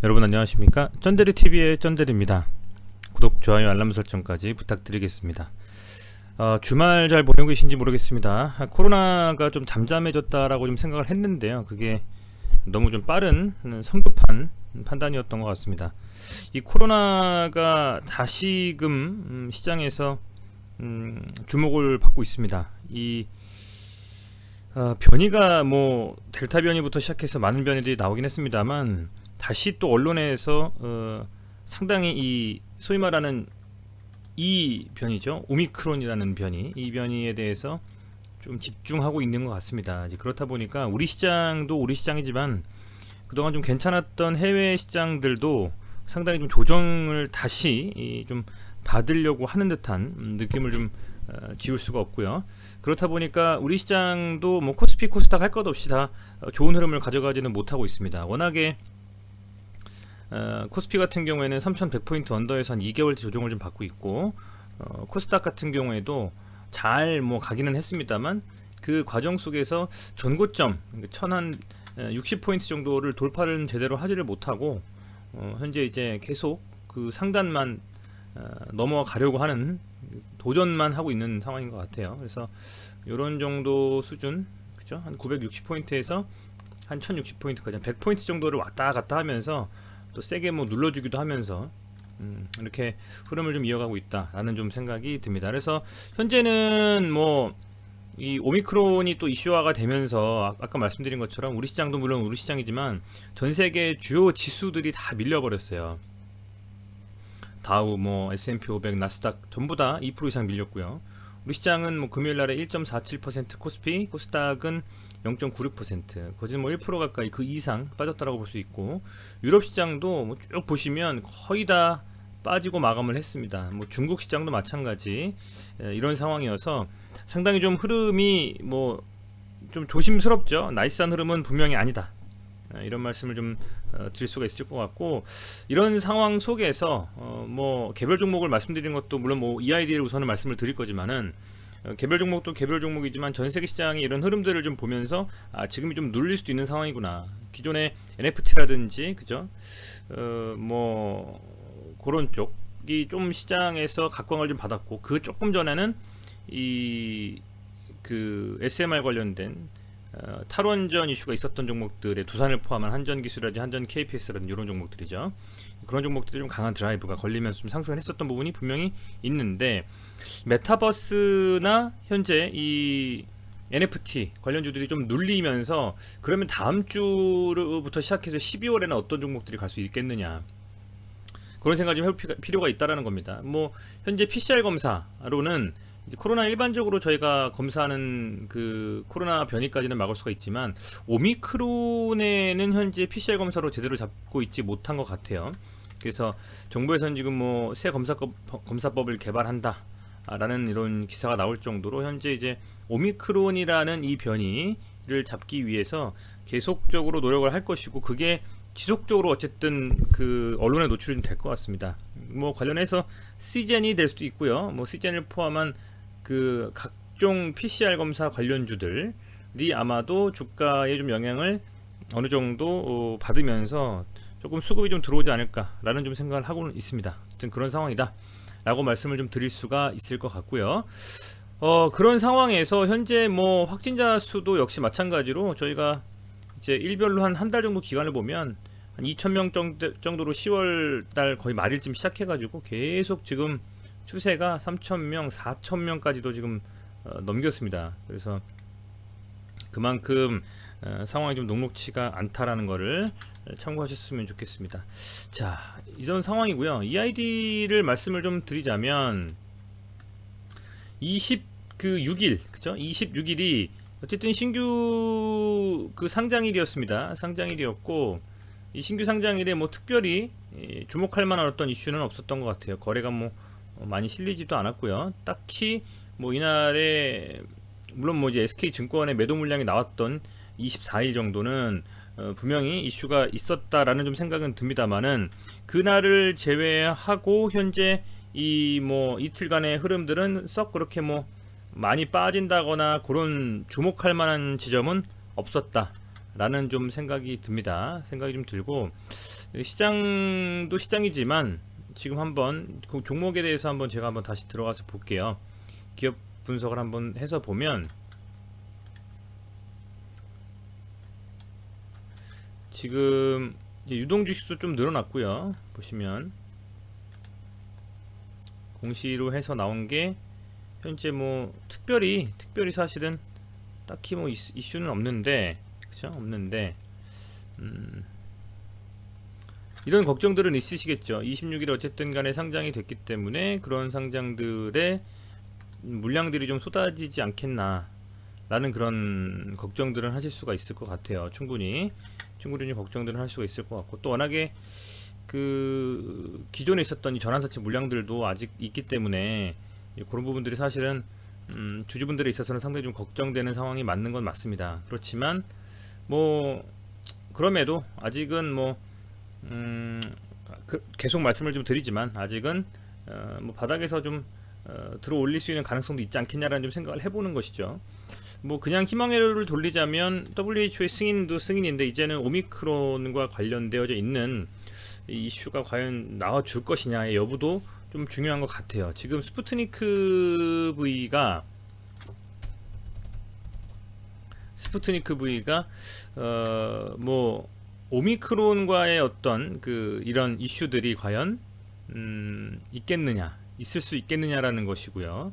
여러분 안녕하십니까? 쩐데리TV의 쩐데리입니다. 구독, 좋아요, 알람 설정까지 부탁드리겠습니다. 주말 잘 보내고 계신지 모르겠습니다. 코로나가 좀 잠잠해졌다라고 좀 생각을 했는데요. 그게 너무 좀 빠른 성급한 판단이었던 것 같습니다. 이 코로나가 다시금 시장에서 주목을 받고 있습니다. 이 변이가 뭐 델타 변이부터 시작해서 많은 변이들이 나오긴 했습니다만 다시 또 언론에서 상당히 이 소위 말하는 이 변이죠, 오미크론이라는 변이, 이 변이에 대해서 좀 집중하고 있는 것 같습니다. 이제 그렇다 보니까 우리 시장도 우리 시장이지만 그동안 좀 괜찮았던 해외 시장들도 상당히 좀 조정을 다시 좀 받으려고 하는 듯한 느낌을 좀 지울 수가 없고요. 그렇다 보니까 우리 시장도 뭐 코스피 코스닥 할 것 없이 다 좋은 흐름을 가져가지는 못하고 있습니다. 워낙에 코스피 같은 경우에는 3100포인트 언더에서 한 2개월째 조정을 좀 받고 있고, 코스닥 같은 경우에도 잘 뭐 가기는 했습니다만 그 과정 속에서 전고점 1060포인트 정도를 돌파를 제대로 하지를 못하고 현재 이제 계속 그 상단만 넘어가려고 하는 도전만 하고 있는 상황인 것 같아요. 그래서 이런 정도 수준, 그죠? 한 960포인트에서 한 1060포인트까지 한 100포인트 정도를 왔다 갔다 하면서 또 세게 뭐 눌러주기도 하면서 이렇게 흐름을 좀 이어가고 있다라는 좀 생각이 듭니다. 그래서 현재는 뭐 이 오미크론이 또 이슈화가 되면서 아까 말씀드린 것처럼 우리 시장도 물론 우리 시장이지만 전 세계 주요 지수들이 다 밀려버렸어요. 다우, 뭐 S&P 500, 나스닥 전부 다 2% 이상 밀렸고요. 우리 시장은 뭐 금요일날에 1.47%, 코스피, 코스닥은 0.96%, 거진 뭐 1% 가까이 그 이상 빠졌다라고 볼 수 있고, 유럽 시장도 뭐 쭉 보시면 거의 다 빠지고 마감을 했습니다. 뭐 중국 시장도 마찬가지 이런 상황이어서 상당히 좀 흐름이 뭐 좀 조심스럽죠. 나이스한 흐름은 분명히 아니다. 이런 말씀을 좀 드릴 수가 있을 것 같고, 이런 상황 속에서 뭐 개별 종목을 말씀드리는 것도 물론 뭐 EID를 우선은 말씀을 드릴 거지만은 개별 종목도 개별 종목이지만 전 세계 시장의 이런 흐름들을 좀 보면서 지금이 좀 눌릴 수도 있는 상황이구나. 기존의 NFT라든지 그죠? 뭐 그런 쪽이 좀 시장에서 각광을 좀 받았고, 그 조금 전에는 그 SMR 관련된 탈원전 이슈가 있었던 종목들의 두산을 포함한 한전기술이라든지 한전 KPS라든지 이런 종목들이죠. 그런 종목들이 좀 강한 드라이브가 걸리면서 좀 상승을 했었던 부분이 분명히 있는데, 메타버스나 현재 이 NFT 관련주들이 좀 눌리면서 그러면 다음 주부터 시작해서 12월에는 어떤 종목들이 갈 수 있겠느냐, 그런 생각 좀 해볼 필요가 있다라는 겁니다. 뭐 현재 PCR 검사로는 이제 코로나 일반적으로 저희가 검사하는 그 코로나 변이까지는 막을 수가 있지만 오미크론에는 현재 PCR 검사로 제대로 잡고 있지 못한 것 같아요. 그래서 정부에서는 지금 뭐 새 검사법을 개발한다 라는 이런 기사가 나올 정도로 현재 이제 오미크론이라는 이 변이를 잡기 위해서 계속적으로 노력을 할 것이고, 그게 지속적으로 어쨌든 그 언론에 노출이 될 것 같습니다. 뭐 관련해서 시젠이 될 수도 있고요. 뭐 시젠을 포함한 그 각종 PCR 검사 관련주들이 아마도 주가에 좀 영향을 어느 정도 받으면서 조금 수급이 좀 들어오지 않을까라는 좀 생각을 하고는 있습니다. 어쨌든 그런 상황이다 라고 말씀을 좀 드릴 수가 있을 것 같고요. 그런 상황에서 현재 뭐 확진자 수도 역시 마찬가지로 저희가 이제 일별로 한 달 정도 기간을 보면 한 2,000명 정도로 10월 달 거의 말일쯤 시작해가지고 계속 지금 추세가 3,000명, 4,000명까지도 지금 넘겼습니다. 그래서 그만큼 상황이 좀 녹록치가 않다라는 거를 참고하셨으면 좋겠습니다. 자, 이전 상황이고요. EID를 말씀을 좀 드리자면 26일, 그죠? 26일이 어쨌든 신규 그 상장일이었습니다. 상장일이었고, 이 신규 상장일에 뭐 특별히 주목할 만한 어떤 이슈는 없었던 것 같아요. 거래가 뭐 많이 실리지도 않았고요. 딱히 뭐 이날에 물론 뭐 이제 SK증권의 매도 물량이 나왔던 24일 정도는 분명히 이슈가 있었다라는 좀 생각은 듭니다만은, 그날을 제외하고 현재 이 뭐 이틀간의 흐름들은 썩 그렇게 뭐 많이 빠진다거나 그런 주목할 만한 지점은 없었다라는 좀 생각이 듭니다. 생각이 좀 들고, 시장도 시장이지만 지금 한번 그 종목에 대해서 한번 제가 한번 다시 들어가서 볼게요. 기업 분석을 한번 해서 보면 지금 유동 주식수 좀 늘어났고요. 보시면 공시로 해서 나온 게 현재 뭐 특별히 사실은 딱히 뭐 이슈는 없는데, 그죠? 없는데 이런 걱정들은 있으시겠죠. 26일에 어쨌든 간에 상장이 됐기 때문에 그런 상장들의 물량들이 좀 쏟아지지 않겠나 라는 그런 걱정들은 하실 수가 있을 것 같아요. 충분히 좀 걱정들은 할 수가 있을 것 같고, 또 워낙에 그 기존에 있었던 이 전환사채 물량들도 아직 있기 때문에 그런 부분들이 사실은 주주분들에 있어서는 상당히 좀 걱정되는 상황이 맞는 건 맞습니다. 그렇지만 뭐 그럼에도 아직은 뭐 계속 말씀을 좀 드리지만 아직은 뭐 바닥에서 좀 들어 올릴 수 있는 가능성도 있지 않겠냐라는 좀 생각을 해보는 것이죠. 뭐 그냥 희망회로를 돌리자면 WHO의 승인도 승인인데 이제는 오미크론과 관련되어져 있는 이 이슈가 과연 나와줄 것이냐의 여부도 좀 중요한 것 같아요. 지금 스푸트니크 V가 뭐 오미크론과의 어떤 그 이런 이슈들이 과연 있겠느냐, 있을 수 있겠느냐라는 것이고요.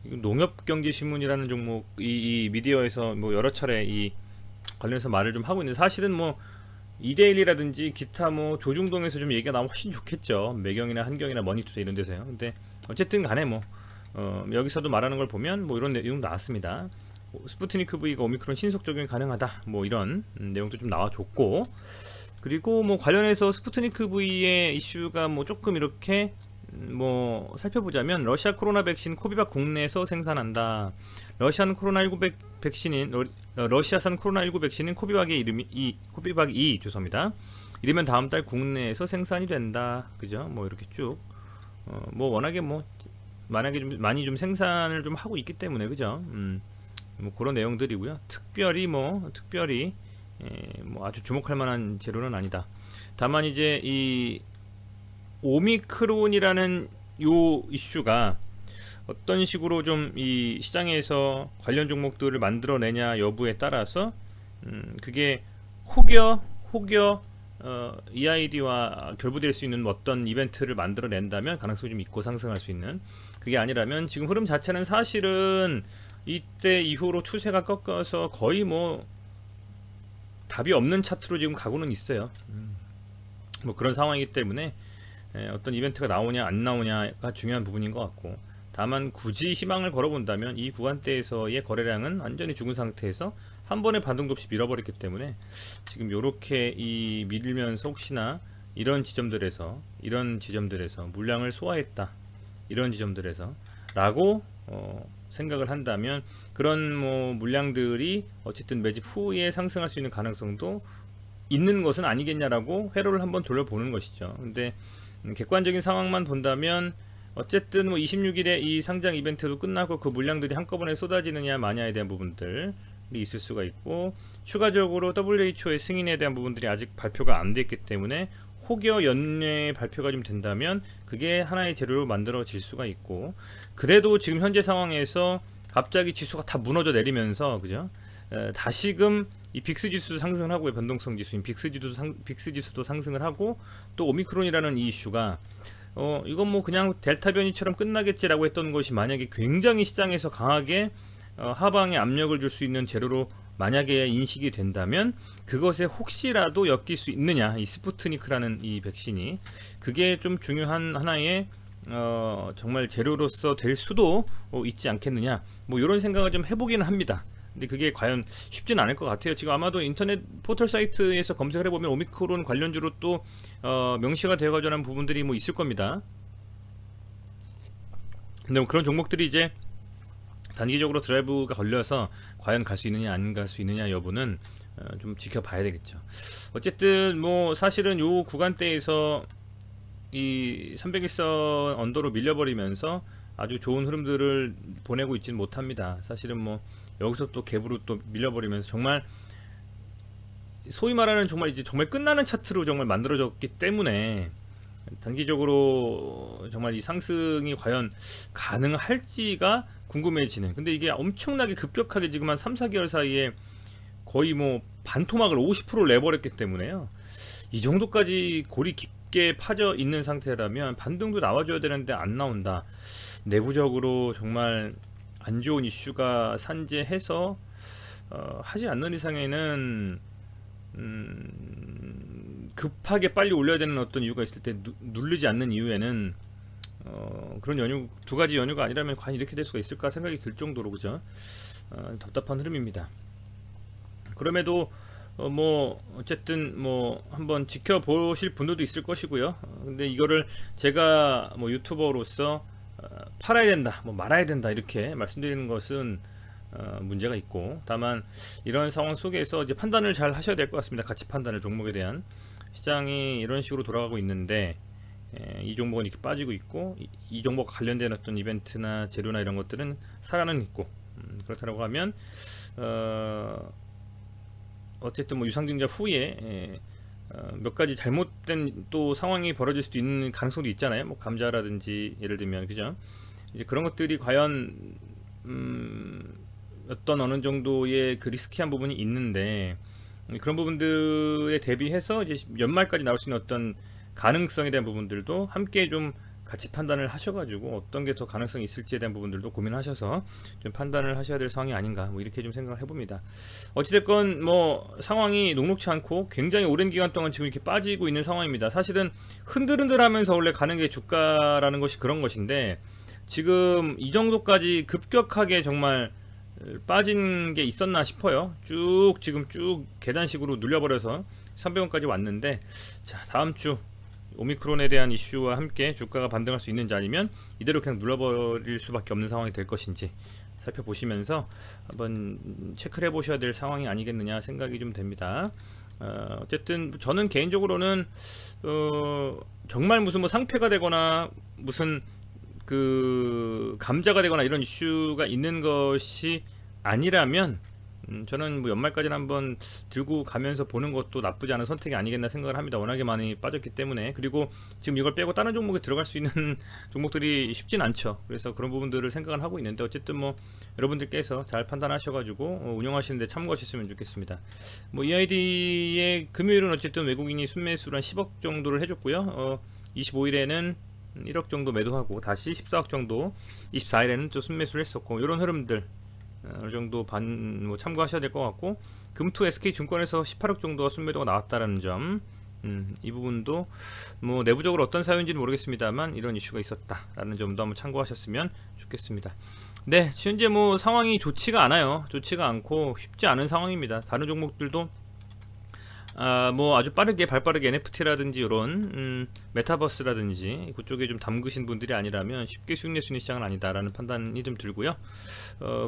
농협경제신문이라는 종목 이 미디어에서 뭐 여러 차례 이 관련해서 말을 좀 하고 있는데, 사실은 뭐 이데일리라든지 기타 뭐 조중동에서 좀 얘기가 나오면 훨씬 좋겠죠. 매경이나 한경이나 머니투자 이런 데서요. 근데 어쨌든 간에 뭐 여기서도 말하는 걸 보면 뭐 이런 내용 나왔습니다. 스푸트니크 V가 오미크론 신속 적용이 가능하다, 뭐 이런 내용도 좀 나와줬고, 그리고 뭐 관련해서 스푸트니크 V의 이슈가 뭐 조금 이렇게 뭐 살펴보자면, 러시아 코로나 백신 코비박 국내에서 생산한다. 러시아산 코로나19 백신인 코비박의 이름이 코비박2 죄송합니다. 이르면 다음 달 국내에서 생산이 된다. 그죠? 뭐 이렇게 쭉 뭐 워낙에 뭐 만약에 좀 많이 좀 생산을 좀 하고 있기 때문에, 그죠? 뭐 그런 내용들이고요. 특별히 뭐 아주 주목할 만한 재료는 아니다. 다만 이제 이 오미크론이라는 요 이슈가 어떤 식으로 좀 이 시장에서 관련 종목들을 만들어내냐 여부에 따라서 그게 혹여 EID와 결부될 수 있는 어떤 이벤트를 만들어낸다면 가능성이 좀 있고 상승할 수 있는, 그게 아니라면 지금 흐름 자체는 사실은 이때 이후로 추세가 꺾여서 거의 뭐 답이 없는 차트로 지금 가고는 있어요. 뭐 그런 상황이기 때문에 어떤 이벤트가 나오냐 안 나오냐가 중요한 부분인 것 같고, 다만 굳이 희망을 걸어본다면 이 구간대에서의 거래량은 완전히 죽은 상태에서 한 번에 반등도 없이 밀어버렸기 때문에 지금 요렇게 이 밀면서 혹시나 이런 지점들에서 물량을 소화했다, 이런 지점들에서 라고 생각을 한다면 그런 뭐 물량들이 어쨌든 매집 후에 상승할 수 있는 가능성도 있는 것은 아니겠냐라고 회로를 한번 돌려보는 것이죠. 근데 객관적인 상황만 본다면 어쨌든 뭐 26일에 이 상장 이벤트도 끝나고 그 물량들이 한꺼번에 쏟아지느냐 마냐에 대한 부분들이 있을 수가 있고, 추가적으로 WHO의 승인에 대한 부분들이 아직 발표가 안 됐기 때문에 혹여 연내에 발표가 좀 된다면 그게 하나의 재료로 만들어질 수가 있고, 그래도 지금 현재 상황에서 갑자기 지수가 다 무너져 내리면서, 그죠? 다시금 이 빅스 지수도 상승을 하고요. 변동성 지수인 빅스 지수도 상승을 하고, 또 오미크론이라는 이 이슈가 이건 뭐 그냥 델타 변이처럼 끝나겠지라고 했던 것이 만약에 굉장히 시장에서 강하게 하방에 압력을 줄 수 있는 재료로 만약에 인식이 된다면 그것에 혹시라도 엮일 수 있느냐, 이 스푸트니크라는 이 백신이, 그게 좀 중요한 하나의 정말 재료로서 될 수도 있지 않겠느냐, 뭐 이런 생각을 좀 해보기는 합니다. 근데 그게 과연 쉽진 않을 것 같아요. 지금 아마도 인터넷 포털 사이트에서 검색을 해보면 오미크론 관련주로 또 명시가 되어가지고 하는 부분들이 뭐 있을 겁니다. 근데 뭐 그런 종목들이 이제 단기적으로 드라이브가 걸려서 과연 갈 수 있느냐 안 갈 수 있느냐 여부는 좀 지켜봐야 되겠죠. 어쨌든 뭐 사실은 요 구간대에서 이 301선 언더로 밀려버리면서 아주 좋은 흐름들을 보내고 있지는 못합니다. 사실은 뭐 여기서 또 갭으로 또 밀려버리면서 정말 소위 말하는 정말 이제 정말 끝나는 차트로 정말 만들어졌기 때문에 단기적으로 정말 이 상승이 과연 가능할지가 궁금해지는. 근데 이게 엄청나게 급격하게 지금 한 3, 4개월 사이에 거의 뭐 반토막을 50%를 내버렸기 때문에요. 이 정도까지 골이 깊게 파져 있는 상태라면 반등도 나와줘야 되는데 안 나온다. 내부적으로 정말 안 좋은 이슈가 산재해서 하지 않는 이상에는 급하게 빨리 올려야 되는 어떤 이유가 있을 때 누르지 않는 이유에는 그런 연유, 두 가지 연유가 아니라면 과연 이렇게 될 수가 있을까 생각이 들 정도로, 그죠? 답답한 흐름입니다. 그럼에도 뭐 어쨌든 뭐 한번 지켜보실 분들도 있을 것이고요. 근데 이거를 제가 뭐 유튜버로서 팔아야 된다, 뭐 말아야 된다 이렇게 말씀드리는 것은 문제가 있고, 다만 이런 상황 속에서 이제 판단을 잘 하셔야 될 것 같습니다. 가치 판단을, 종목에 대한. 시장이 이런 식으로 돌아가고 있는데 이 종목은 이렇게 빠지고 있고, 이 종목 관련된 어떤 이벤트나 재료나 이런 것들은 살아는 있고, 그렇다고 하면 어쨌든 뭐 유상증자 후에 몇 가지 잘못된 또 상황이 벌어질 수도 있는 가능성도 있잖아요. 뭐 감자라든지 예를 들면, 그죠? 이제 그런 것들이 과연 어떤 어느 정도의 그 리스키한 부분이 있는데, 그런 부분들에 대비해서 이제 연말까지 나올 수 있는 어떤 가능성에 대한 부분들도 함께 좀 같이 판단을 하셔가지고 어떤 게 더 가능성이 있을지에 대한 부분들도 고민하셔서 좀 판단을 하셔야 될 상황이 아닌가, 뭐 이렇게 좀 생각을 해봅니다. 어찌됐건 뭐 상황이 녹록치 않고 굉장히 오랜 기간 동안 지금 이렇게 빠지고 있는 상황입니다. 사실은 흔들흔들하면서 원래 가는 게 주가라는 것이 그런 것인데, 지금 이 정도까지 급격하게 정말 빠진 게 있었나 싶어요. 지금 쭉 계단식으로 눌려버려서 300원까지 왔는데, 자, 다음 주 오미크론에 대한 이슈와 함께 주가가 반등할 수 있는지, 아니면 이대로 그냥 눌러버릴 수밖에 없는 상황이 될 것인지 살펴보시면서 한번 체크를 해보셔야 될 상황이 아니겠느냐 생각이 좀 됩니다. 어쨌든 저는 개인적으로는 정말 무슨 뭐 상패가 되거나 무슨 그 감자가 되거나 이런 이슈가 있는 것이 아니라면 저는 뭐 연말까지는 한번 들고 가면서 보는 것도 나쁘지 않은 선택이 아니겠나 생각을 합니다. 워낙에 많이 빠졌기 때문에. 그리고 지금 이걸 빼고 다른 종목에 들어갈 수 있는 종목들이 쉽진 않죠. 그래서 그런 부분들을 생각을 하고 있는데, 어쨌든 뭐 여러분들께서 잘 판단하셔가지고 운영하시는데 참고하셨으면 좋겠습니다. 뭐 EID의 금요일은 어쨌든 외국인이 순매수를 한 10억 정도를 해줬고요. 25일에는 1억 정도 매도하고 다시 14억 정도, 24일에는 또 순매수를 했었고, 이런 흐름들 어느 정도 뭐 참고하셔야 될 것 같고, 금투 SK증권에서 18억 정도가 순매도가 나왔다라는 점, 이 부분도 뭐 내부적으로 어떤 사유인지는 모르겠습니다만 이런 이슈가 있었다라는 점도 한번 참고하셨으면 좋겠습니다. 네, 현재 뭐 상황이 좋지가 않아요. 좋지가 않고 쉽지 않은 상황입니다. 다른 종목들도 뭐 아주 빠르게 발빠르게 NFT라든지 이런 메타버스라든지 그쪽에 좀 담그신 분들이 아니라면 쉽게 수익 낼 수 있는 시장은 아니다라는 판단이 좀 들고요.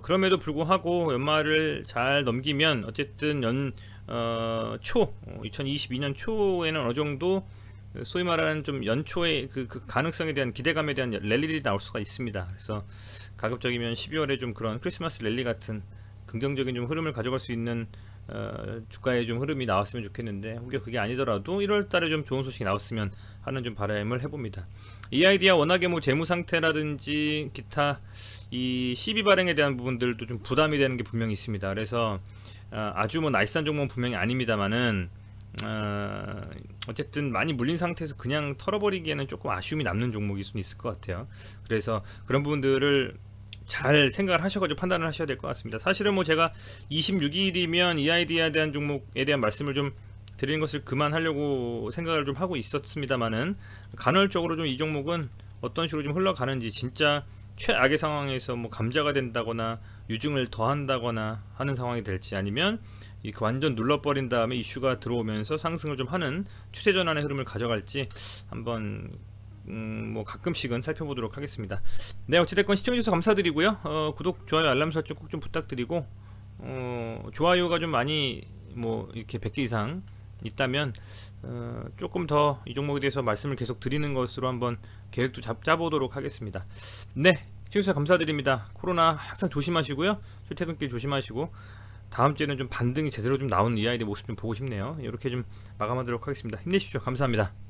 그럼에도 불구하고 연말을 잘 넘기면 어쨌든 2022년 초에는 어느 정도 소위 말하는 좀 연초의 그 가능성에 대한 기대감에 대한 랠리들이 나올 수가 있습니다. 그래서 가급적이면 12월에 좀 그런 크리스마스 랠리 같은 긍정적인 좀 흐름을 가져갈 수 있는 주가의 좀 흐름이 나왔으면 좋겠는데, 혹여 그게 아니더라도 1월달에 좀 좋은 소식이 나왔으면 하는 좀 바람을 해봅니다. EID야 워낙에 뭐 재무 상태라든지 기타 이 CB 발행에 대한 부분들도 좀 부담이 되는 게 분명히 있습니다. 그래서 아주 뭐 나이스한 종목은 분명히 아닙니다만은 어쨌든 많이 물린 상태에서 그냥 털어버리기에는 조금 아쉬움이 남는 종목일 수는 있을 것 같아요. 그래서 그런 부분들을 잘 생각을 하셔가지고 판단을 하셔야 될 것 같습니다. 사실은 뭐 제가 26일이면 EID에 대한 종목에 대한 말씀을 좀 드리는 것을 그만하려고 생각을 좀 하고 있었습니다만은, 간헐적으로 좀 이 종목은 어떤 식으로 좀 흘러가는지, 진짜 최악의 상황에서 뭐 감자가 된다거나 유증을 더한다거나 하는 상황이 될지, 아니면 이렇게 완전 눌러버린 다음에 이슈가 들어오면서 상승을 좀 하는 추세 전환의 흐름을 가져갈지 한번 뭐 가끔씩은 살펴보도록 하겠습니다. 네, 어찌됐건 시청해주셔서 감사드리고요. 구독, 좋아요, 알람 설정 꼭 좀 부탁드리고, 좋아요가 좀 많이 뭐 이렇게 100개 이상 있다면 조금 더 이 종목에 대해서 말씀을 계속 드리는 것으로 한번 계획도 짜보도록 하겠습니다. 네, 시청해주셔서 감사드립니다. 코로나 항상 조심하시고요. 출퇴근길 조심하시고, 다음 주에는 좀 반등이 제대로 좀 나오는 이 아이들 모습 좀 보고 싶네요. 이렇게 좀 마감하도록 하겠습니다. 힘내십시오. 감사합니다.